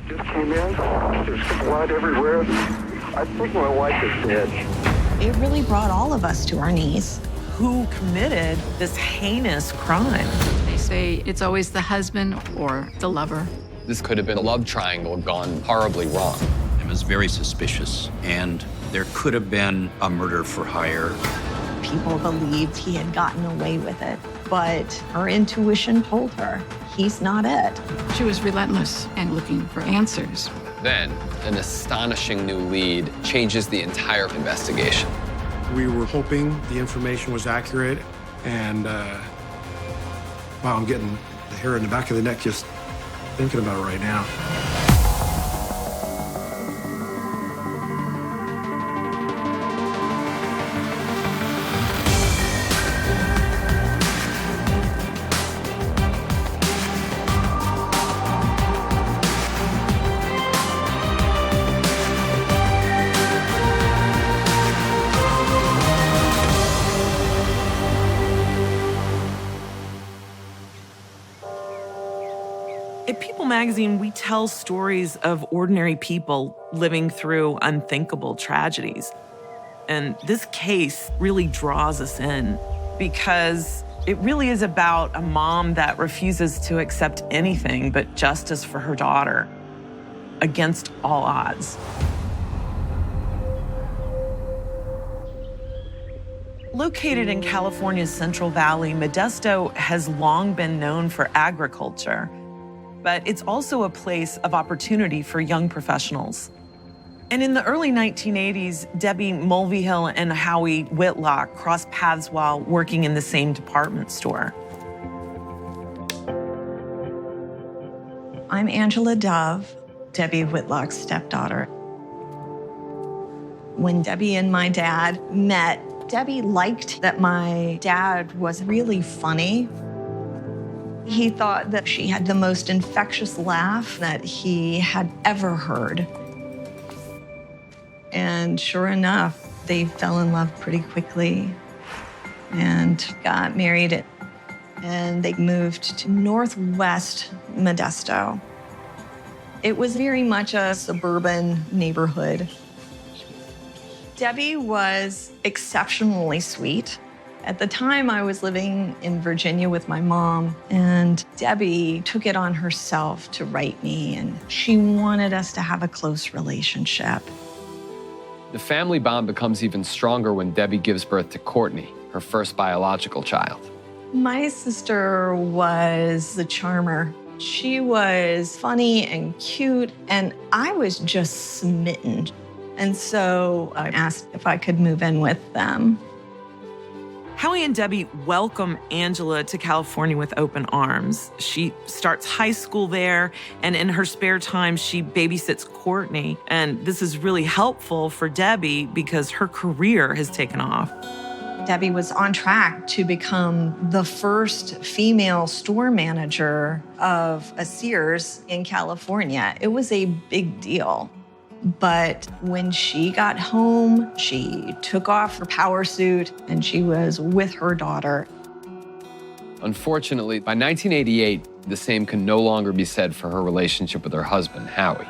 Just came in. There's blood everywhere. I think my wife is dead. It really brought all of us to our knees. Who committed this heinous crime? They say it's always the husband or the lover. This could have been a love triangle gone horribly wrong. It was very suspicious, and there could have been a murder for hire. People believed he had gotten away with it, but her intuition told her he's not it. She was relentless and looking for answers. Then, an astonishing new lead changes the entire investigation. We were hoping the information was accurate, and wow, I'm getting the hair in the back of the neck just thinking about it right now. At People magazine, we tell stories of ordinary people living through unthinkable tragedies. And this case really draws us in because it really is about a mom that refuses to accept anything but justice for her daughter against all odds. Located in California's Central Valley, Modesto has long been known for agriculture, but it's also a place of opportunity for young professionals. And in the early 1980s, Debbie Mulvihill and Howie Whitlock crossed paths while working in the same department store. I'm Angela Dove, Debbie Whitlock's stepdaughter. When Debbie and my dad met, Debbie liked that my dad was really funny. He thought that she had the most infectious laugh that he had ever heard. And sure enough, they fell in love pretty quickly and got married. And they moved to Northwest Modesto. It was very much a suburban neighborhood. Debbie was exceptionally sweet. At the time, I was living in Virginia with my mom, and Debbie took it on herself to write me, and she wanted us to have a close relationship. The family bond becomes even stronger when Debbie gives birth to Courtney, her first biological child. My sister was the charmer. She was funny and cute, and I was just smitten. And so I asked if I could move in with them. Howie and Debbie welcome Angela to California with open arms. She starts high school there, and in her spare time, she babysits Courtney. And this is really helpful for Debbie because her career has taken off. Debbie was on track to become the first female store manager of a Sears in California. It was a big deal. But when she got home, she took off her power suit and she was with her daughter. Unfortunately, by 1988, the same can no longer be said for her relationship with her husband, Howie.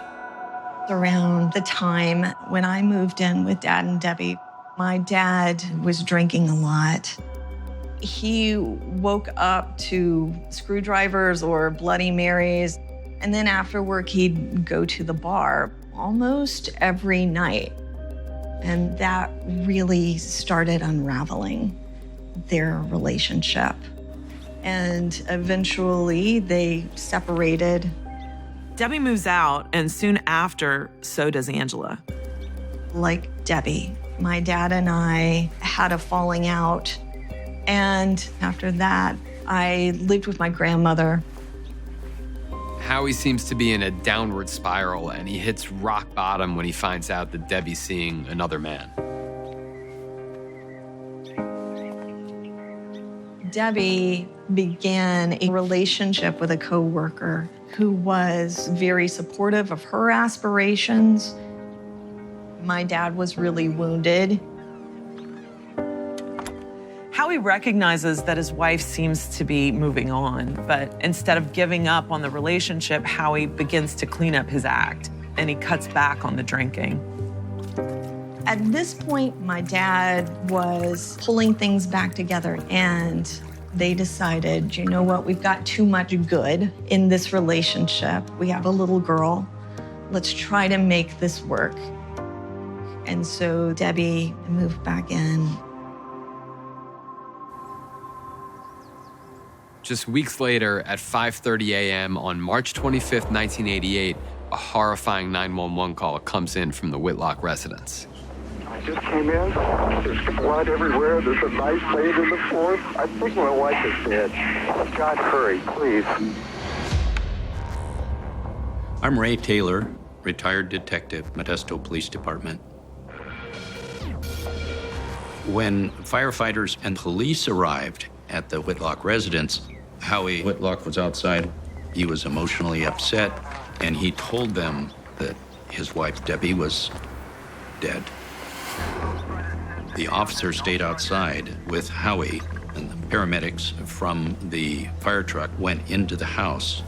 Around the time when I moved in with Dad and Debbie, my dad was drinking a lot. He woke up to screwdrivers or Bloody Marys, and then after work, he'd go to the bar almost every night. And that really started unraveling their relationship. And eventually they separated. Debbie moves out, and soon after, so does Angela. Like Debbie, my dad and I had a falling out. And after that, I lived with my grandmother. Howie seems to be in a downward spiral, and he hits rock bottom when he finds out that Debbie's seeing another man. Debbie began a relationship with a coworker who was very supportive of her aspirations. My dad was really wounded. Howie Howie recognizes that his wife seems to be moving on, but instead of giving up on the relationship, Howie begins to clean up his act, and he cuts back on the drinking. At this point, my dad was pulling things back together, and they decided, you know what, we've got too much good in this relationship. We have a little girl. Let's try to make this work. And so Debbie moved back in. Just weeks later, at 5:30 a.m. on March 25th, 1988, a horrifying 911 call comes in from the Whitlock residence. I just came in. There's blood everywhere. There's a knife laid in the floor. I think my wife is dead. God, hurry, please. I'm Ray Taylor, retired detective, Modesto Police Department. When firefighters and police arrived at the Whitlock residence, Howie Whitlock was outside. He was emotionally upset, and he told them that his wife, Debbie, was dead. The officer stayed outside with Howie, and the paramedics from the fire truck went into the house.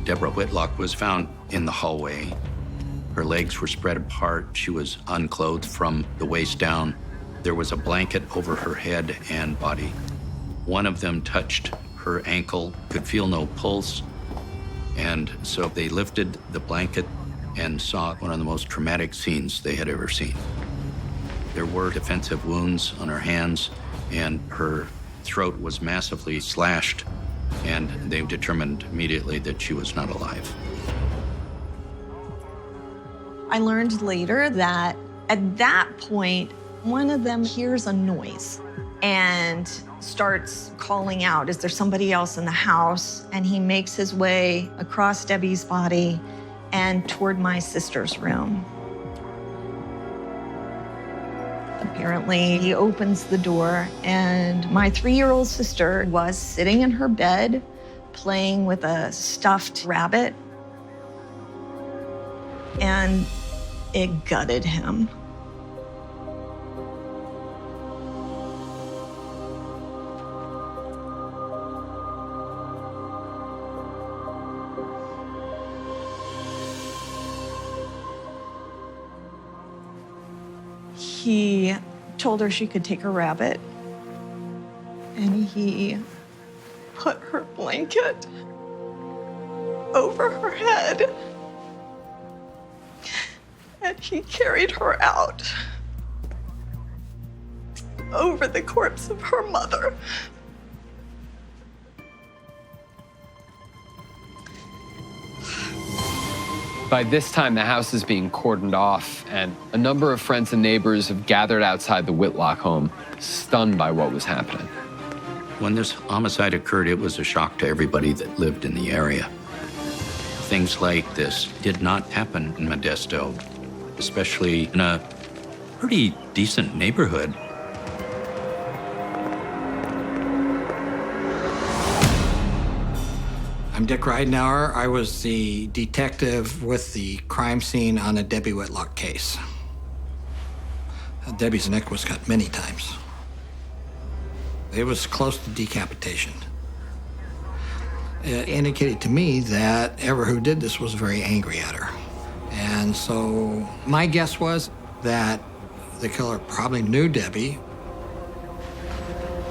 Deborah Whitlock was found in the hallway. Her legs were spread apart. She was unclothed from the waist down. There was a blanket over her head and body. One of them touched her ankle, could feel no pulse, and so they lifted the blanket and saw one of the most traumatic scenes they had ever seen. There were defensive wounds on her hands, and her throat was massively slashed, and they determined immediately that she was not alive. I learned later that at that point, one of them hears a noise and starts calling out, is there somebody else in the house? And he makes his way across Debbie's body and toward my sister's room. Apparently, he opens the door, and my 3-year-old sister was sitting in her bed playing with a stuffed rabbit, and it gutted him. He told her she could take her rabbit, and he put her blanket over her head, and he carried her out over the corpse of her mother. By this time, the house is being cordoned off, and a number of friends and neighbors have gathered outside the Whitlock home, stunned by what was happening. When this homicide occurred, it was a shock to everybody that lived in the area. Things like this did not happen in Modesto, especially in a pretty decent neighborhood. I'm Dick Ridenauer. I was the detective with the crime scene on a Debbie Whitlock case. Debbie's neck was cut many times. It was close to decapitation. It indicated to me that whoever who did this was very angry at her. And so my guess was that the killer probably knew Debbie.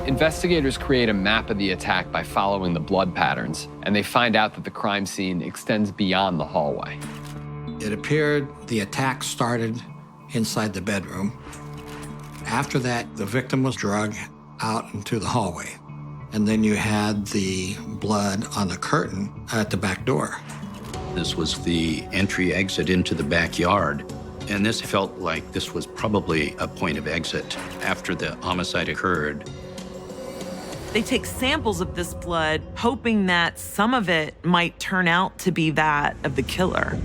Investigators create a map of the attack by following the blood patterns, and they find out that the crime scene extends beyond the hallway. It appeared the attack started inside the bedroom. After that, the victim was dragged out into the hallway. And then you had the blood on the curtain at the back door. This was the entry-exit into the backyard, and this felt like this was probably a point of exit after the homicide occurred. They take samples of this blood, hoping that some of it might turn out to be that of the killer.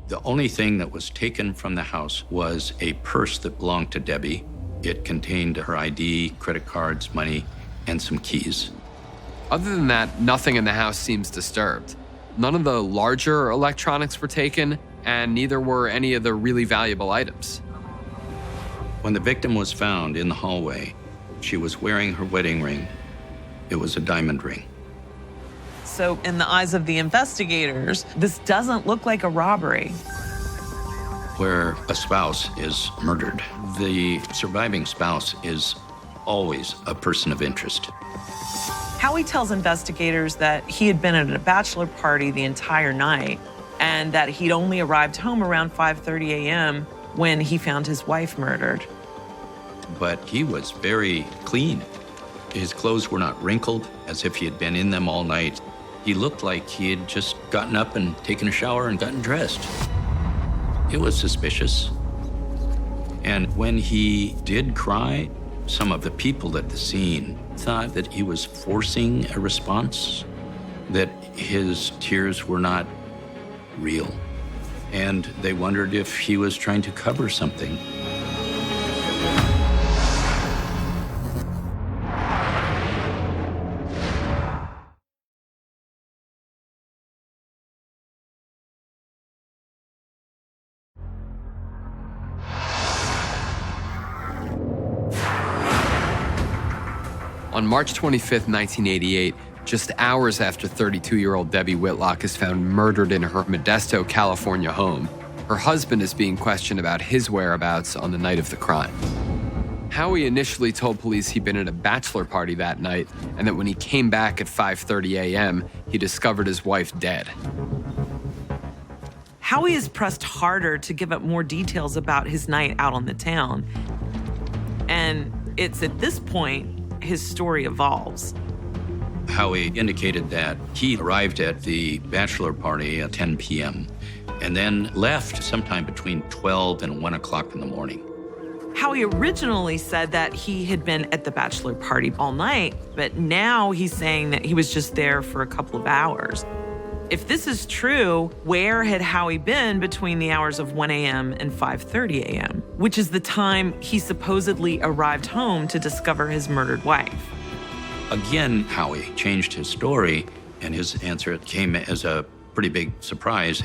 The only thing that was taken from the house was a purse that belonged to Debbie. It contained her ID, credit cards, money, and some keys. Other than that, nothing in the house seems disturbed. None of the larger electronics were taken, and neither were any of the really valuable items. When the victim was found in the hallway, she was wearing her wedding ring. It was a diamond ring. So in the eyes of the investigators, this doesn't look like a robbery. Where a spouse is murdered, the surviving spouse is always a person of interest. Howie tells investigators that he had been at a bachelor party the entire night and that he'd only arrived home around 5:30 a.m. when he found his wife murdered. But he was very clean. His clothes were not wrinkled, as if he had been in them all night. He looked like he had just gotten up and taken a shower and gotten dressed. It was suspicious. And when he did cry, some of the people at the scene thought that he was forcing a response, that his tears were not real. And they wondered if he was trying to cover something. On March 25th, 1988, just hours after 32-year-old Debbie Whitlock is found murdered in her Modesto, California home, her husband is being questioned about his whereabouts on the night of the crime. Howie initially told police he'd been at a bachelor party that night and that when he came back at 5:30 a.m., he discovered his wife dead. Howie is pressed harder to give up more details about his night out on the town. And it's at this point his story evolves. Howie indicated that he arrived at the bachelor party at 10 p.m. and then left sometime between 12 and 1 o'clock in the morning. Howie originally said that he had been at the bachelor party all night, but now he's saying that he was just there for a couple of hours. If this is true, where had Howie been between the hours of 1 a.m. and 5:30 a.m., which is the time he supposedly arrived home to discover his murdered wife? Again, Howie changed his story, and his answer came as a pretty big surprise.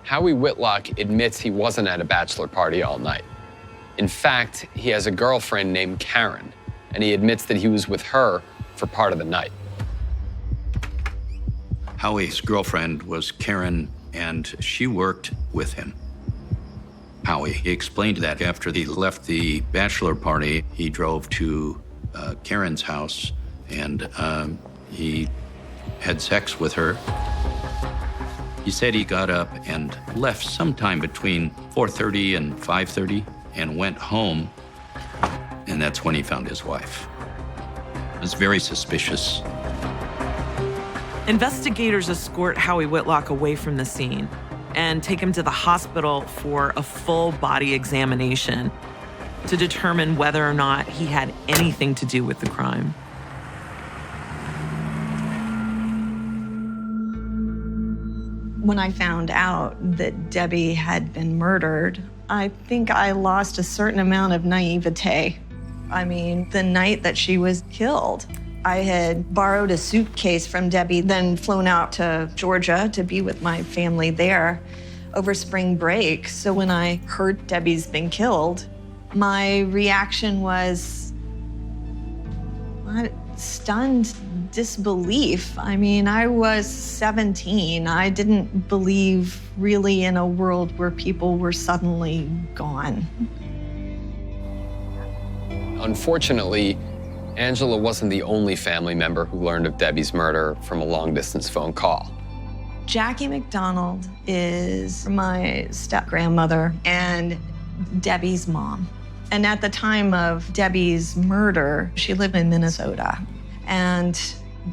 Howie Whitlock admits he wasn't at a bachelor party all night. In fact, he has a girlfriend named Karen, and he admits that he was with her for part of the night. Howie's girlfriend was Karen, and she worked with him. Howie explained that after he left the bachelor party, he drove to Karen's house, and he had sex with her. He said he got up and left sometime between 4:30 and 5:30 and went home, and that's when he found his wife. It was very suspicious. Investigators escort Howie Whitlock away from the scene and take him to the hospital for a full body examination to determine whether or not he had anything to do with the crime. When I found out that Debbie had been murdered, I think I lost a certain amount of naivete. I mean, the night that she was killed, I had borrowed a suitcase from Debbie, then flown out to Georgia to be with my family there over spring break. So when I heard Debbie's been killed, my reaction was stunned disbelief. I mean, I was 17. I didn't believe really in a world where people were suddenly gone. Unfortunately, Angela wasn't the only family member who learned of Debbie's murder from a long-distance phone call. Jackie McDonald is my step-grandmother and Debbie's mom. And at the time of Debbie's murder, she lived in Minnesota. And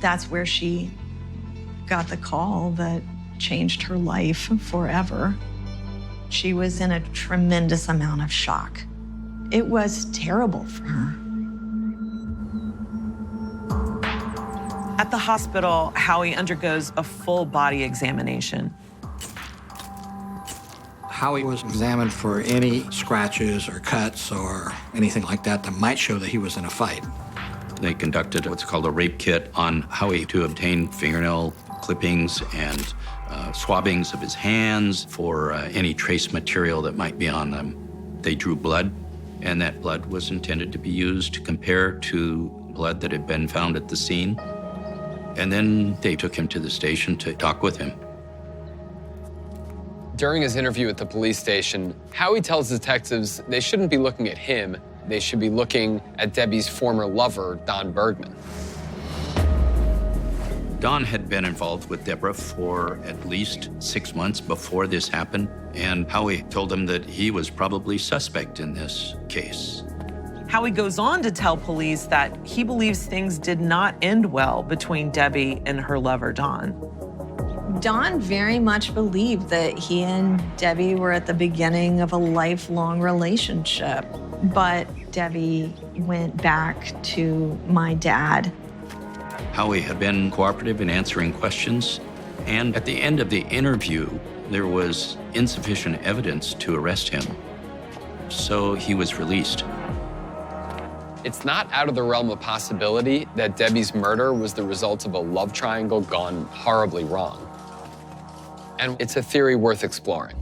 that's where she got the call that changed her life forever. She was in a tremendous amount of shock. It was terrible for her. At the hospital, Howie undergoes a full body examination. Howie was examined for any scratches or cuts or anything like that that might show that he was in a fight. They conducted what's called a rape kit on Howie to obtain fingernail clippings and swabbings of his hands for any trace material that might be on them. They drew blood, and that blood was intended to be used to compare to blood that had been found at the scene. And then they took him to the station to talk with him. During his interview at the police station, Howie tells detectives they shouldn't be looking at him, they should be looking at Debbie's former lover, Don Bergman. Don had been involved with Deborah for at least 6 months before this happened, and Howie told him that he was probably suspect in this case. Howie goes on to tell police that he believes things did not end well between Debbie and her lover, Don. Don very much believed that he and Debbie were at the beginning of a lifelong relationship, but Debbie went back to my dad. Howie had been cooperative in answering questions, and at the end of the interview, there was insufficient evidence to arrest him, so he was released. It's not out of the realm of possibility that Debbie's murder was the result of a love triangle gone horribly wrong. And it's a theory worth exploring.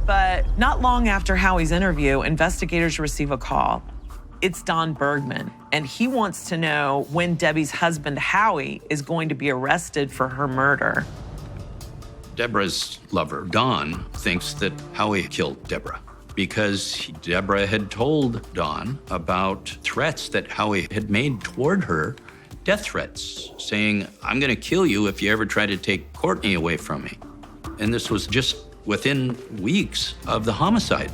But not long after Howie's interview, investigators receive a call. It's Don Bergman, and he wants to know when Debbie's husband, Howie, is going to be arrested for her murder. Deborah's lover, Don, thinks that Howie killed Deborah because Deborah had told Don about threats that Howie had made toward her, death threats, saying, "I'm going to kill you if you ever try to take Courtney away from me." And this was just within weeks of the homicide.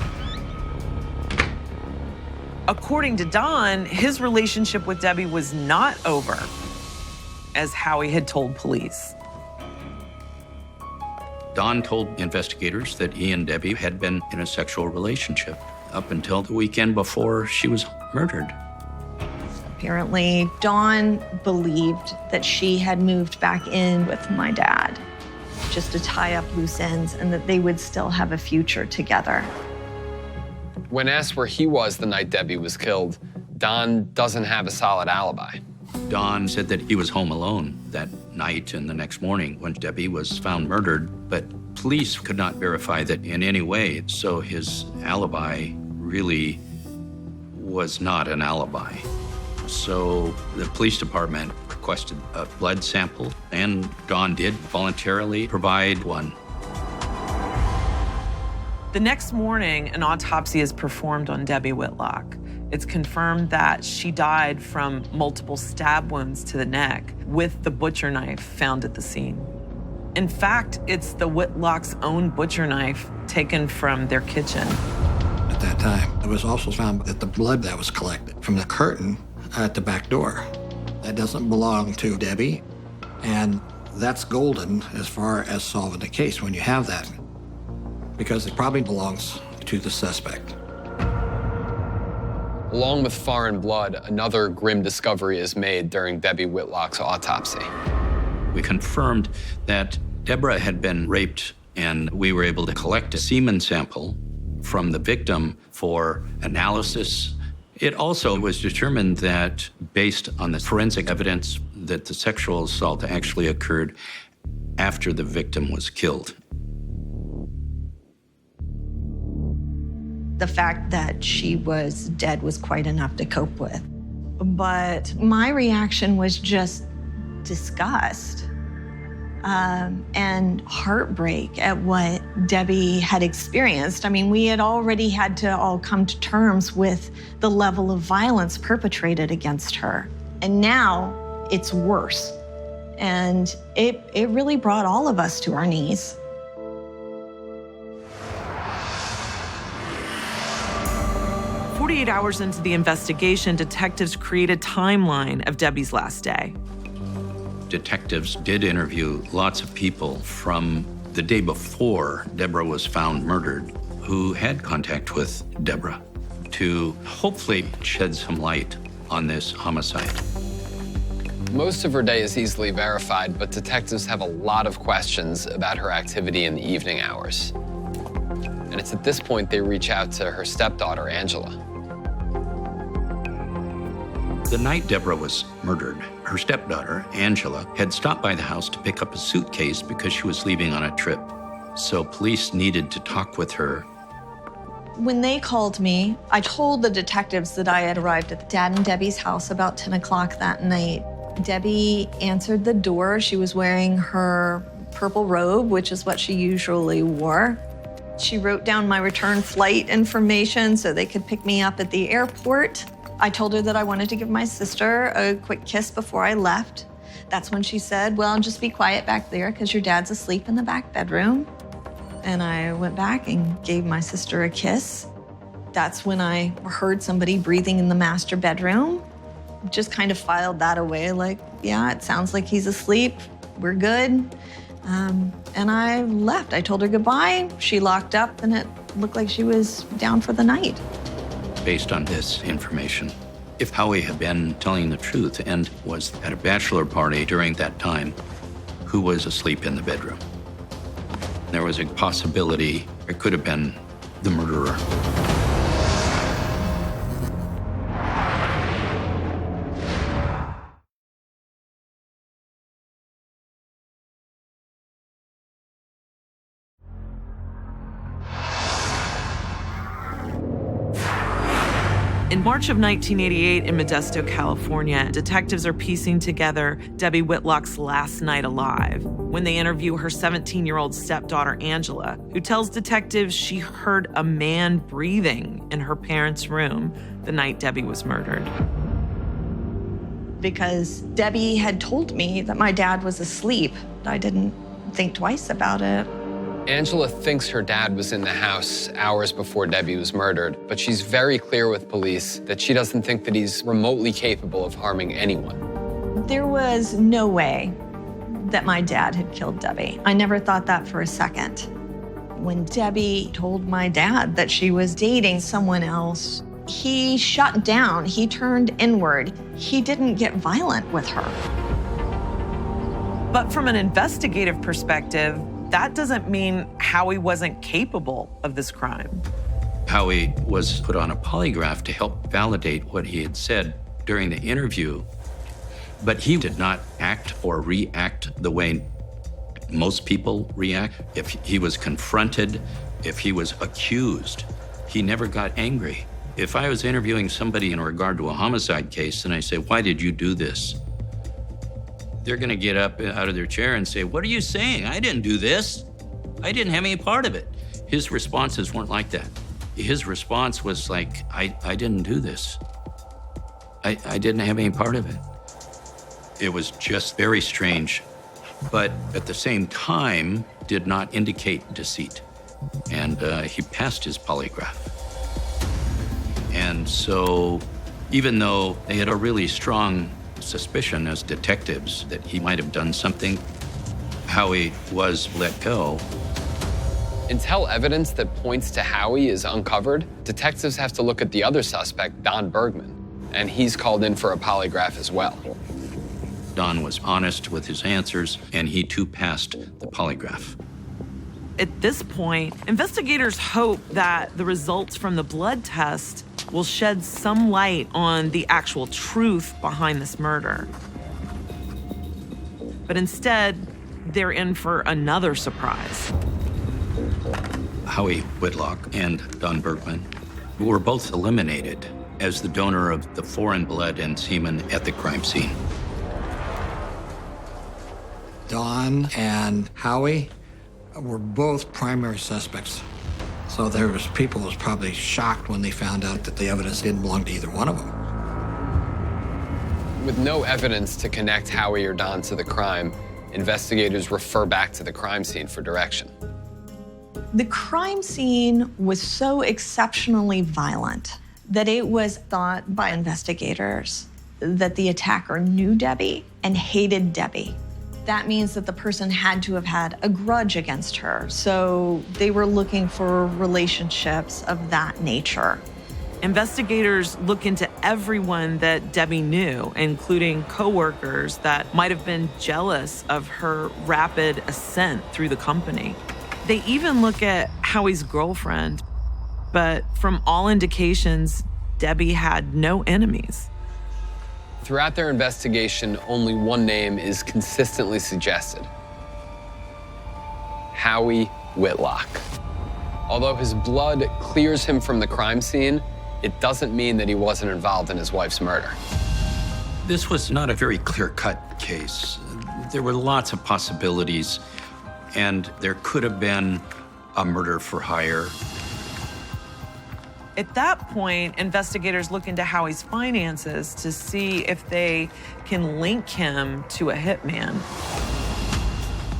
According to Don, his relationship with Debbie was not over, as Howie had told police. Don told investigators that he and Debbie had been in a sexual relationship up until the weekend before she was murdered. Apparently, Dawn believed that she had moved back in with my dad just to tie up loose ends and that they would still have a future together. When asked where he was the night Debbie was killed, Don doesn't have a solid alibi. Don said that he was home alone that night and the next morning when Debbie was found murdered, but police could not verify that in any way, so his alibi really was not an alibi. So the police department requested a blood sample, and Don did voluntarily provide one. The next morning, an autopsy is performed on Debbie Whitlock. It's confirmed that she died from multiple stab wounds to the neck with the butcher knife found at the scene. In fact, it's the Whitlocks' own butcher knife taken from their kitchen. At that time, it was also found that the blood that was collected from the curtain at the back door, that doesn't belong to Debbie, and that's golden as far as solving the case when you have that, because it probably belongs to the suspect. Along with foreign blood, another grim discovery is made during Debbie Whitlock's autopsy. We confirmed that Deborah had been raped, and we were able to collect a semen sample from the victim for analysis. It also was determined that, based on the forensic evidence, that the sexual assault actually occurred after the victim was killed. The fact that she was dead was quite enough to cope with. But my reaction was just disgust and heartbreak at what Debbie had experienced. I mean, we had already had to all come to terms with the level of violence perpetrated against her. And now it's worse. And it really brought all of us to our knees. "48 hours into the investigation, detectives create a timeline of Debbie's last day. Detectives did interview lots of people from the day before Deborah was found murdered who had contact with Deborah to hopefully shed some light on this homicide. Most of her day is easily verified, but detectives have a lot of questions about her activity in the evening hours. And it's at this point they reach out to her stepdaughter, Angela. The night Deborah was murdered, her stepdaughter, Angela, had stopped by the house to pick up a suitcase because she was leaving on a trip. So police needed to talk with her. When they called me, I told the detectives that I had arrived at Dad and Debbie's house about 10 o'clock that night. Debbie answered the door. She was wearing her purple robe, which is what she usually wore. She wrote down my return flight information so they could pick me up at the airport. I told her that I wanted to give my sister a quick kiss before I left. That's when she said, well, just be quiet back there because your dad's asleep in the back bedroom. And I went back and gave my sister a kiss. That's when I heard somebody breathing in the master bedroom. Just kind of filed that away like, yeah, it sounds like he's asleep. We're good. And I left. I told her goodbye. She locked up, and it looked like she was down for the night. Based on this information, if Howie had been telling the truth and was at a bachelor party during that time, who was asleep in the bedroom? There was a possibility it could have been the murderer. In March of 1988 in Modesto, California, detectives are piecing together Debbie Whitlock's last night alive when they interview her 17-year-old stepdaughter, Angela, who tells detectives she heard a man breathing in her parents' room the night Debbie was murdered. Because Debbie had told me that my dad was asleep. I didn't think twice about it. Angela thinks her dad was in the house hours before Debbie was murdered, but she's very clear with police that she doesn't think that he's remotely capable of harming anyone. There was no way that my dad had killed Debbie. I never thought that for a second. When Debbie told my dad that she was dating someone else, he shut down. He turned inward. He didn't get violent with her. But from an investigative perspective, that doesn't mean Howie wasn't capable of this crime. Howie was put on a polygraph to help validate what he had said during the interview, but he did not act or react the way most people react. If he was confronted, if he was accused, he never got angry. If I was interviewing somebody in regard to a homicide case and I say, why did you do this? They're gonna get up out of their chair and say, what are you saying? I didn't do this. I didn't have any part of it. His responses weren't like that. His response was like, I didn't do this. I didn't have any part of it. It was just very strange, but at the same time, did not indicate deceit. And he passed his polygraph. And so, even though they had a really strong suspicion as detectives that he might have done something, Howie was let go. Until evidence that points to Howie is uncovered, detectives have to look at the other suspect, Don Bergman, and he's called in for a polygraph as well. Don was honest with his answers, and he too passed the polygraph. At this point, investigators hope that the results from the blood test will shed some light on the actual truth behind this murder. But instead, they're in for another surprise. Howie Whitlock and Don Bergman were both eliminated as the donor of the foreign blood and semen at the crime scene. Don and Howie were both primary suspects. So there was people who was probably shocked when they found out that the evidence didn't belong to either one of them. With no evidence to connect Howie or Don to the crime, investigators refer back to the crime scene for direction. The crime scene was so exceptionally violent that it was thought by investigators that the attacker knew Debbie and hated Debbie. That means that the person had to have had a grudge against her. So they were looking for relationships of that nature. Investigators look into everyone that Debbie knew, including coworkers that might have been jealous of her rapid ascent through the company. They even look at Howie's girlfriend, but from all indications, Debbie had no enemies. Throughout their investigation, only one name is consistently suggested: Howie Whitlock. Although his blood clears him from the crime scene, it doesn't mean that he wasn't involved in his wife's murder. This was not a very clear-cut case. There were lots of possibilities, and there could have been a murder for hire. At that point, investigators look into Howie's finances to see if they can link him to a hitman.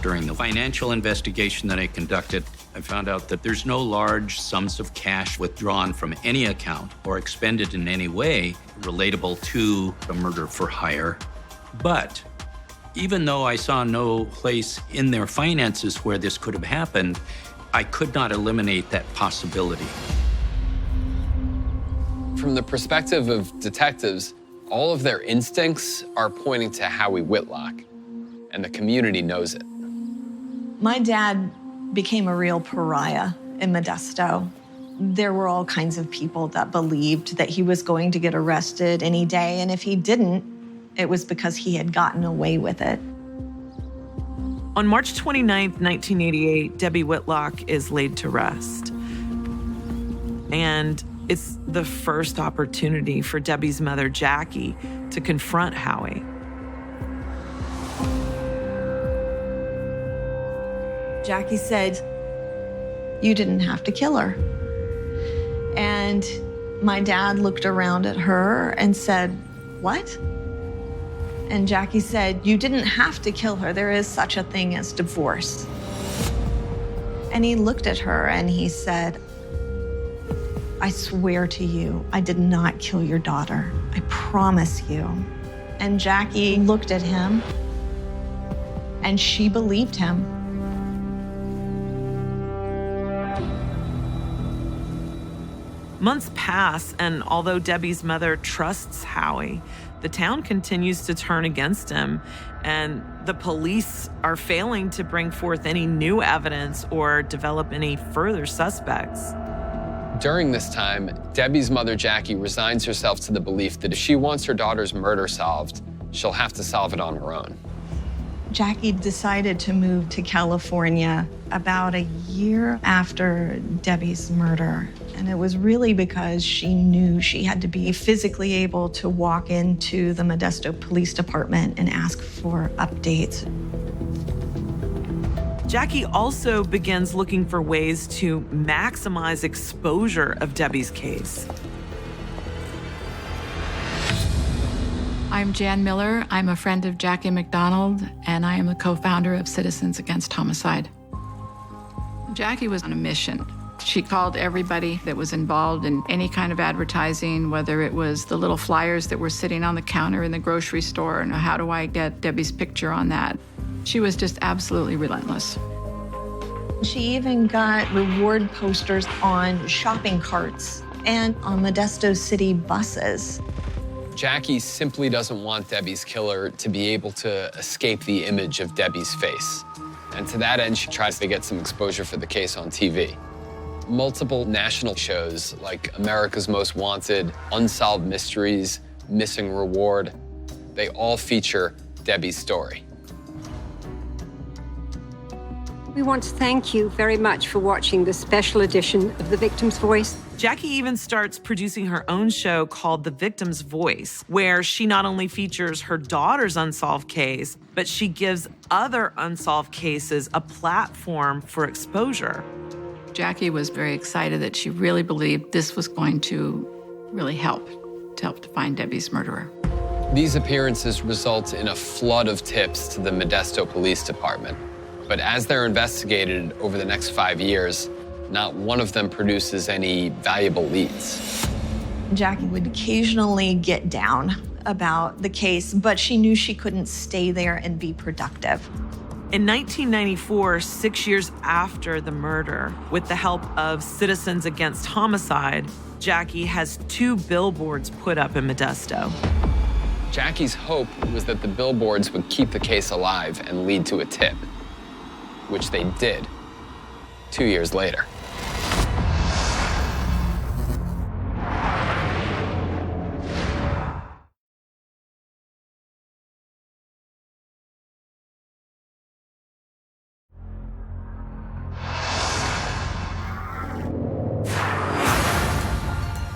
During the financial investigation that I conducted, I found out that there's no large sums of cash withdrawn from any account or expended in any way relatable to a murder for hire. But even though I saw no place in their finances where this could have happened, I could not eliminate that possibility. From the perspective of detectives, all of their instincts are pointing to Howie Whitlock, and the community knows it. My dad became a real pariah in Modesto. There were all kinds of people that believed that he was going to get arrested any day, and if he didn't, it was because he had gotten away with it. On March 29th, 1988, Debbie Whitlock is laid to rest. And it's the first opportunity for Debbie's mother, Jackie, to confront Howie. Jackie said, "You didn't have to kill her." And my dad looked around at her and said, "What?" And Jackie said, "You didn't have to kill her. There is such a thing as divorce." And he looked at her and he said, "I swear to you, I did not kill your daughter. I promise you." And Jackie looked at him and she believed him. Months pass, and although Debbie's mother trusts Howie, the town continues to turn against him, and the police are failing to bring forth any new evidence or develop any further suspects. During this time, Debbie's mother, Jackie, resigns herself to the belief that if she wants her daughter's murder solved, she'll have to solve it on her own. Jackie decided to move to California about a year after Debbie's murder. And it was really because she knew she had to be physically able to walk into the Modesto Police Department and ask for updates. Jackie also begins looking for ways to maximize exposure of Debbie's case. I'm Jan Miller. I'm a friend of Jackie McDonald, and I am the co-founder of Citizens Against Homicide. Jackie was on a mission. She called everybody that was involved in any kind of advertising, whether it was the little flyers that were sitting on the counter in the grocery store, and how do I get Debbie's picture on that? She was just absolutely relentless. She even got reward posters on shopping carts and on Modesto City buses. Jackie simply doesn't want Debbie's killer to be able to escape the image of Debbie's face. And to that end, she tries to get some exposure for the case on TV. Multiple national shows like America's Most Wanted, Unsolved Mysteries, Missing Reward, they all feature Debbie's story. We want to thank you very much for watching this special edition of The Victim's Voice. Jackie even starts producing her own show called The Victim's Voice, where she not only features her daughter's unsolved case, but she gives other unsolved cases a platform for exposure. Jackie was very excited that she really believed this was going to really help to find Debbie's murderer. These appearances result in a flood of tips to the Modesto Police Department. But as they're investigated over the next 5 years, not one of them produces any valuable leads. Jackie would occasionally get down about the case, but she knew she couldn't stay there and be productive. In 1994, 6 years after the murder, with the help of Citizens Against Homicide, Jackie has 2 billboards put up in Modesto. Jackie's hope was that the billboards would keep the case alive and lead to a tip, which they did 2 years later.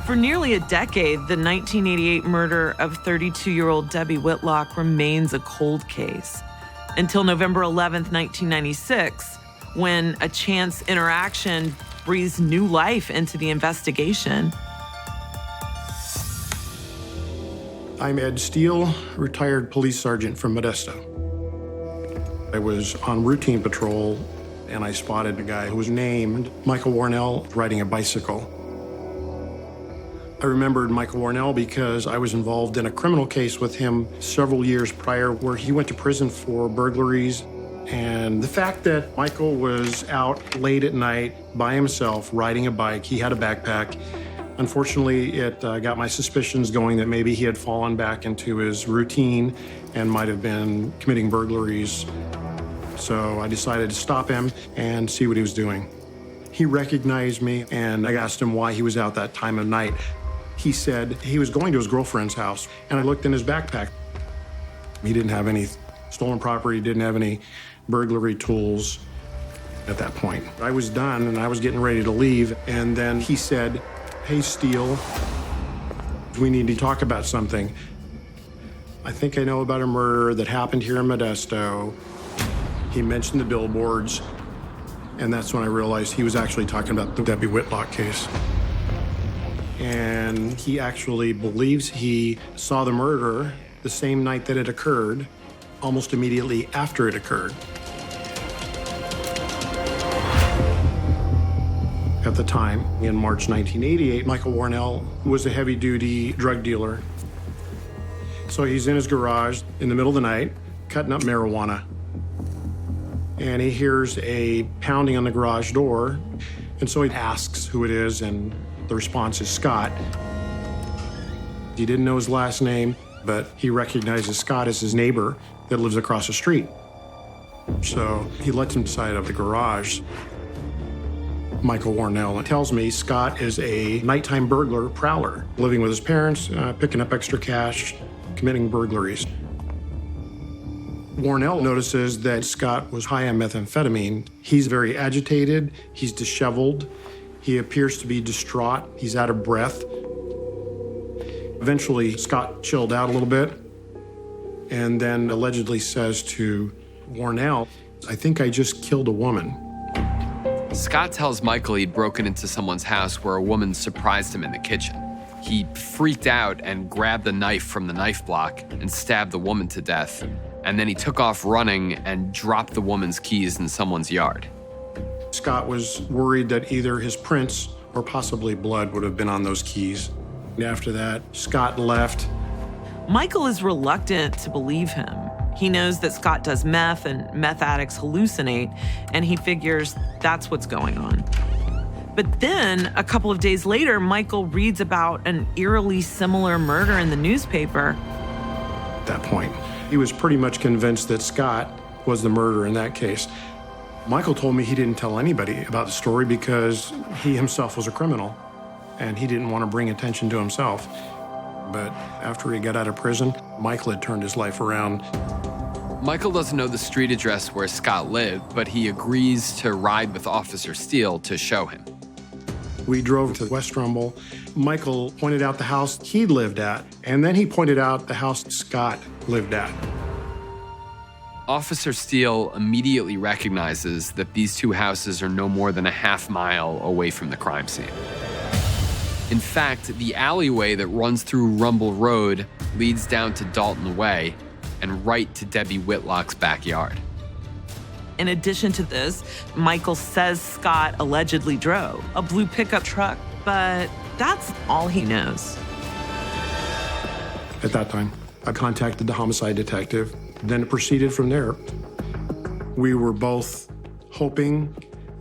For nearly a decade, the 1988 murder of 32-year-old Debbie Whitlock remains a cold case. Until November 11th, 1996, when a chance interaction breathes new life into the investigation. I'm Ed Steele, retired police sergeant from Modesto. I was on routine patrol, and I spotted a guy who was named Michael Warnell riding a bicycle. I remembered Michael Warnell because I was involved in a criminal case with him several years prior where he went to prison for burglaries. And the fact that Michael was out late at night by himself riding a bike, he had a backpack. Unfortunately, it got my suspicions going that maybe he had fallen back into his routine and might have been committing burglaries. So I decided to stop him and see what he was doing. He recognized me, and I asked him why he was out that time of night. He said he was going to his girlfriend's house, and I looked in his backpack. He didn't have any stolen property, didn't have any burglary tools at that point. I was done, and I was getting ready to leave, and then he said, "Hey, Steele, we need to talk about something. I think I know about a murder that happened here in Modesto." He mentioned the billboards, and that's when I realized he was actually talking about the Debbie Whitlock case. And he actually believes he saw the murder the same night that it occurred, almost immediately after it occurred. At the time, in March 1988, Michael Warnell was a heavy-duty drug dealer. So he's in his garage in the middle of the night, cutting up marijuana. And he hears a pounding on the garage door, and so he asks who it is, and the response is Scott. He didn't know his last name, but he recognizes Scott as his neighbor that lives across the street. So he lets him inside of the garage. Michael Warnell tells me Scott is a nighttime burglar prowler, living with his parents, picking up extra cash, committing burglaries. Warnell notices that Scott was high on methamphetamine. He's very agitated, he's disheveled, he appears to be distraught, he's out of breath. Eventually, Scott chilled out a little bit and then allegedly says to Warnell, "I think I just killed a woman." Scott tells Michael he'd broken into someone's house where a woman surprised him in the kitchen. He freaked out and grabbed the knife from the knife block and stabbed the woman to death. And then he took off running and dropped the woman's keys in someone's yard. Scott was worried that either his prints or possibly blood would have been on those keys. And after that, Scott left. Michael is reluctant to believe him. He knows that Scott does meth and meth addicts hallucinate, and he figures that's what's going on. But then, a couple of days later, Michael reads about an eerily similar murder in the newspaper. At that point, he was pretty much convinced that Scott was the murderer in that case. Michael told me he didn't tell anybody about the story because he himself was a criminal, and he didn't want to bring attention to himself. But after he got out of prison, Michael had turned his life around. Michael doesn't know the street address where Scott lived, but he agrees to ride with Officer Steele to show him. We drove to West Rumble. Michael pointed out the house he lived at, and then he pointed out the house Scott lived at. Officer Steele immediately recognizes that these two houses are no more than a half mile away from the crime scene. In fact, the alleyway that runs through Rumble Road leads down to Dalton Way and right to Debbie Whitlock's backyard. In addition to this, Michael says Scott allegedly drove a blue pickup truck, but that's all he knows. At that time, I contacted the homicide detective, then it proceeded from there. We were both hoping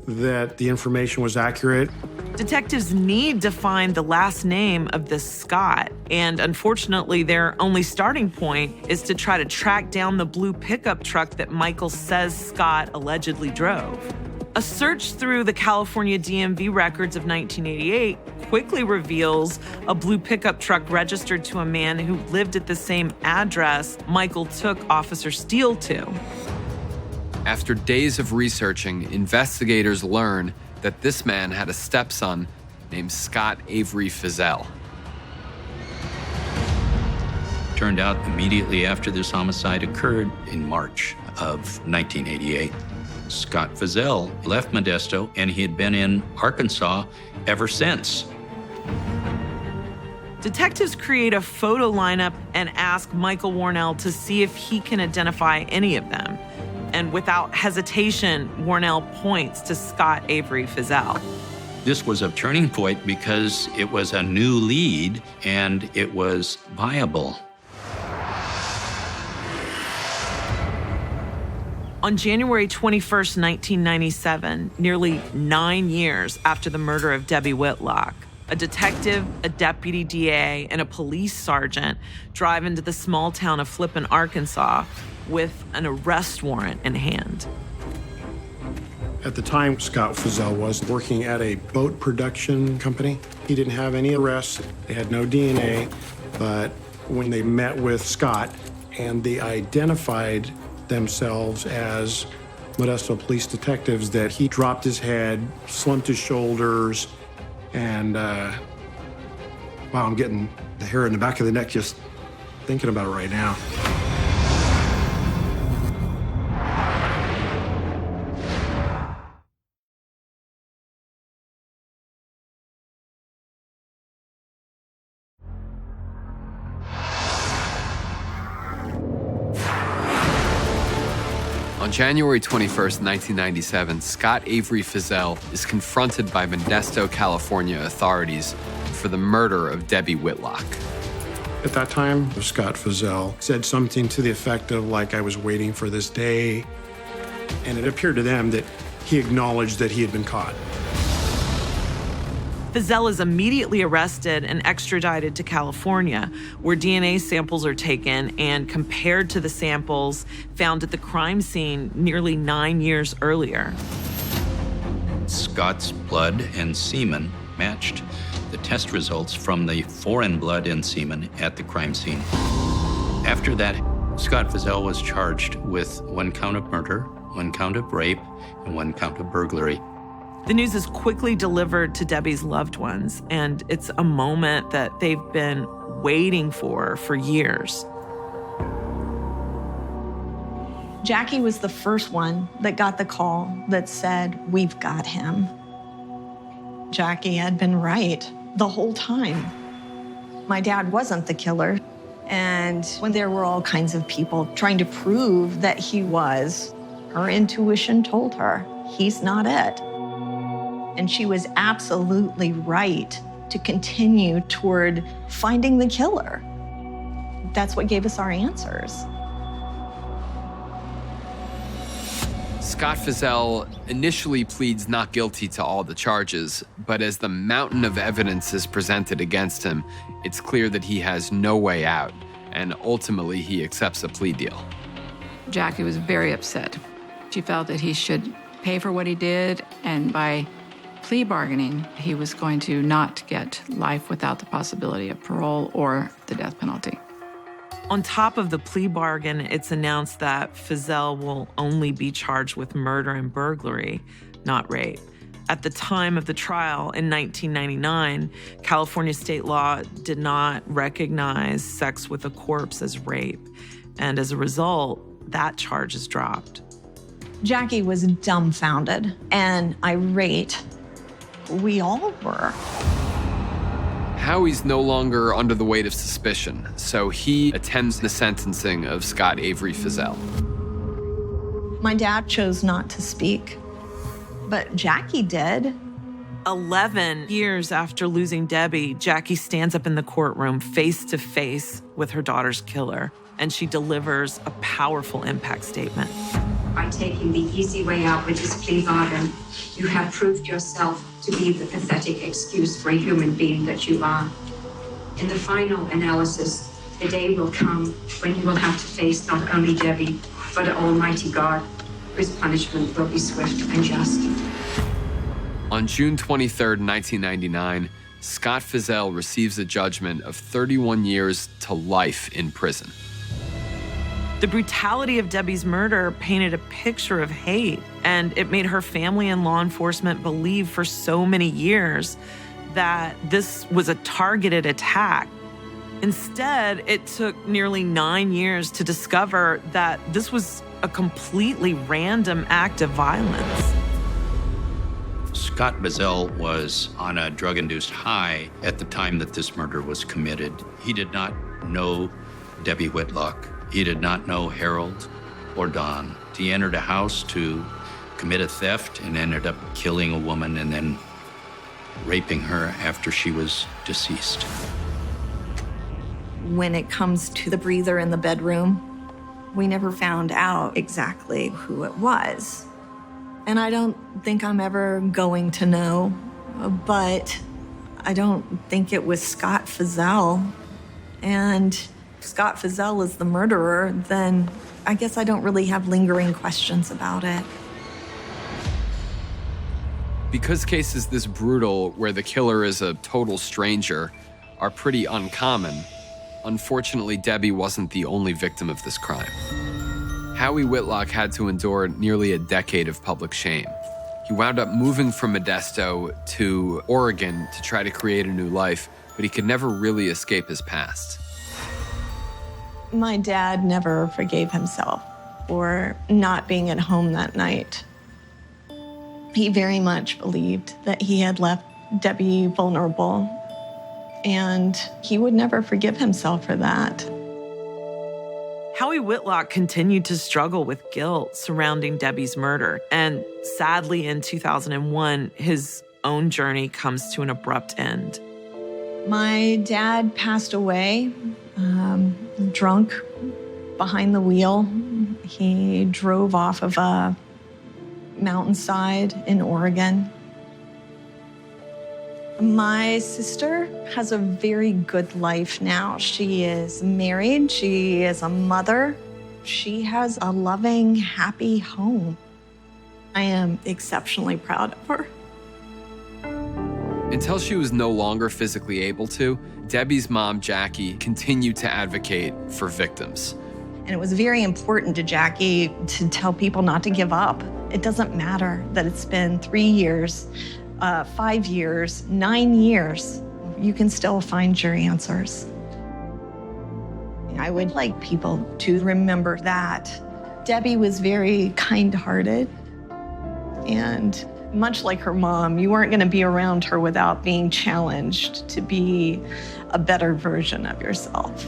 that the information was accurate. Detectives need to find the last name of this Scott, and unfortunately, their only starting point is to try to track down the blue pickup truck that Michael says Scott allegedly drove. A search through the California DMV records of 1988 quickly reveals a blue pickup truck registered to a man who lived at the same address Michael took Officer Steele to. After days of researching, investigators learn that this man had a stepson named Scott Avery Feazell. Turned out immediately after this homicide occurred in March of 1988, Scott Feazell left Modesto, and he had been in Arkansas ever since. Detectives create a photo lineup and ask Michael Warnell to see if he can identify any of them. And without hesitation, Warnell points to Scott Avery Feazell. This was a turning point because it was a new lead and it was viable. On January 21st, 1997, nearly 9 years after the murder of Debbie Whitlock, a detective, a deputy DA, and a police sergeant drive into the small town of Flippin, Arkansas, with an arrest warrant in hand. At the time, Scott Feazell was working at a boat production company. He didn't have any arrests. They had no DNA. But when they met with Scott and they identified themselves as Modesto police detectives, that he dropped his head, slumped his shoulders, and wow, I'm getting the hair in the back of the neck just thinking about it right now. On January 21st, 1997, Scott Avery Feazell is confronted by Modesto, California authorities for the murder of Debbie Whitlock. At that time, Scott Feazell said something to the effect of, like, I was waiting for this day. And it appeared to them that he acknowledged that he had been caught. Feazell is immediately arrested and extradited to California, where DNA samples are taken and compared to the samples found at the crime scene nearly 9 years earlier. Scott's blood and semen matched the test results from the foreign blood and semen at the crime scene. After that, Scott Feazell was charged with 1 count of murder, 1 count of rape, and 1 count of burglary. The news is quickly delivered to Debbie's loved ones, and it's a moment that they've been waiting for years. Jackie was the first one that got the call that said, "We've got him." Jackie had been right the whole time. My dad wasn't the killer. And when there were all kinds of people trying to prove that he was, her intuition told her, he's not it. And she was absolutely right to continue toward finding the killer. That's what gave us our answers. Scott Feazell initially pleads not guilty to all the charges, but as the mountain of evidence is presented against him, it's clear that he has no way out, and ultimately he accepts a plea deal. Jackie was very upset. She felt that he should pay for what he did, and by plea bargaining, he was going to not get life without the possibility of parole or the death penalty. On top of the plea bargain, it's announced that Feazell will only be charged with murder and burglary, not rape. At the time of the trial in 1999, California state law did not recognize sex with a corpse as rape. And as a result, that charge is dropped. Jackie was dumbfounded and irate. We all were. Howie's no longer under the weight of suspicion, so he attends the sentencing of Scott Avery Feazell. My dad chose not to speak, but Jackie did. 11 years after losing Debbie, Jackie stands up in the courtroom face to face with her daughter's killer, and she delivers a powerful impact statement. By taking the easy way out with this plea bargain, you have proved yourself to be the pathetic excuse for a human being that you are. In the final analysis, the day will come when you will have to face not only Debbie, but Almighty God, whose punishment will be swift and just. On June 23rd, 1999, Scott Feazell receives a judgment of 31 years to life in prison. The brutality of Debbie's murder painted a picture of hate, and it made her family and law enforcement believe for so many years that this was a targeted attack. Instead, it took nearly 9 years to discover that this was a completely random act of violence. Scott Bazell was on a drug-induced high at the time that this murder was committed. He did not know Debbie Whitlock. He did not know Harold or Don. He entered a house to commit a theft and ended up killing a woman and then raping her after she was deceased. When it comes to the breather in the bedroom, we never found out exactly who it was. And I don't think I'm ever going to know, but I don't think it was Scott Fazell. And if Scott Fazell is the murderer, then I guess I don't really have lingering questions about it. Because cases this brutal, where the killer is a total stranger, are pretty uncommon, unfortunately, Debbie wasn't the only victim of this crime. Howie Whitlock had to endure nearly a decade of public shame. He wound up moving from Modesto to Oregon to try to create a new life, but he could never really escape his past. My dad never forgave himself for not being at home that night. He very much believed that he had left Debbie vulnerable, and he would never forgive himself for that. Howie Whitlock continued to struggle with guilt surrounding Debbie's murder, and sadly in 2001, his own journey comes to an abrupt end. My dad passed away, drunk, behind the wheel. He drove off of a mountainside in Oregon. My sister has a very good life now. She is married, she is a mother. She has a loving, happy home. I am exceptionally proud of her. Until she was no longer physically able to, Debbie's mom, Jackie, continued to advocate for victims. And it was very important to Jackie to tell people not to give up. It doesn't matter that it's been 3 years, 5 years, 9 years, you can still find your answers. I would like people to remember that. Debbie was very kind-hearted, and much like her mom, you weren't going to be around her without being challenged to be a better version of yourself.